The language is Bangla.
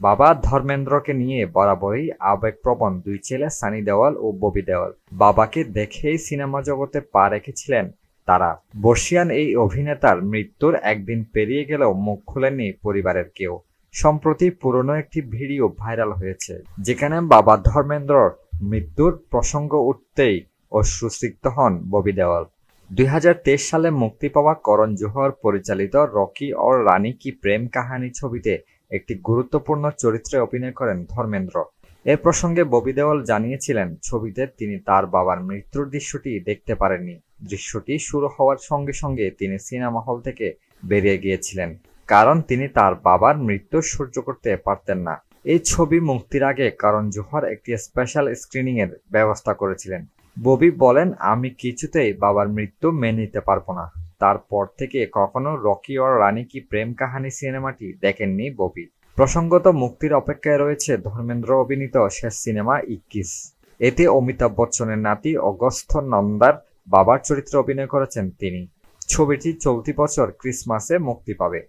বাবা ধর্মেন্দ্রকে নিয়ে বরাবরই আবেগপ্রবণ দুই ছেলে সানি দেওয়াল ও ববি দেওয়াল বাবাকে দেখেই সিনেমা জগতে পা রেখেছিলেন তারা। বর্ষিয়ান এই অভিনেতার মৃত্যুর একদিন পেরিয়ে গেলেও মুখ খোলেননি পরিবারের কেউ। সম্প্রতি পুরনো একটি ভিডিও ভাইরাল হয়েছে, যেখানে বাবা ধর্মেন্দ্রর মৃত্যুর প্রসঙ্গ উঠতেই অশ্রুসিক্ত হন ববি দেওয়াল। 2023 সালে মুক্তি পাওয়া করণ জোহর পরিচালিত রকি और রানী কি প্রেম কাহানি ছবিতে একটি গুরুত্বপূর্ণ চরিত্রে অভিনয় করেন ধর্মেন্দ্র। এ প্রসঙ্গে ববি দেওয়াল জানিয়েছিলেন, ছবিতে তিনি তার বাবার মৃত্যুর দৃশ্যটি দেখতে পারেননি। দৃশ্যটি শুরু হওয়ার সঙ্গে সঙ্গে তিনি সিনেমা হল থেকে বেরিয়ে গিয়েছিলেন, কারণ তিনি তার বাবার মৃত্যু সহ্য করতে পারতেন না। এই ছবি মুক্তির আগে করণ জোহর একটি স্পেশাল স্ক্রিনিং এর ব্যবস্থা করেছিলেন। ববি বলেন, আমি কিছুতেই বাবার মৃত্যু মেনে নিতে পারবো না। তারপর থেকে কখনো রকি और রানী কি প্রেম কাহানি সিনেমাটি দেখেননি ববি। প্রসঙ্গত, মুক্তির অপেক্ষায় রয়েছে ধর্মেন্দ্র অভিনীত শেষ সিনেমা 21। এতে অমিতাভ বচ্চনের নাতি অগস্ত্য নন্দার বাবার চরিত্রে অভিনয় করেছেন তিনি। ছবিটি চলতি বছর ক্রিসমাসে মুক্তি পাবে।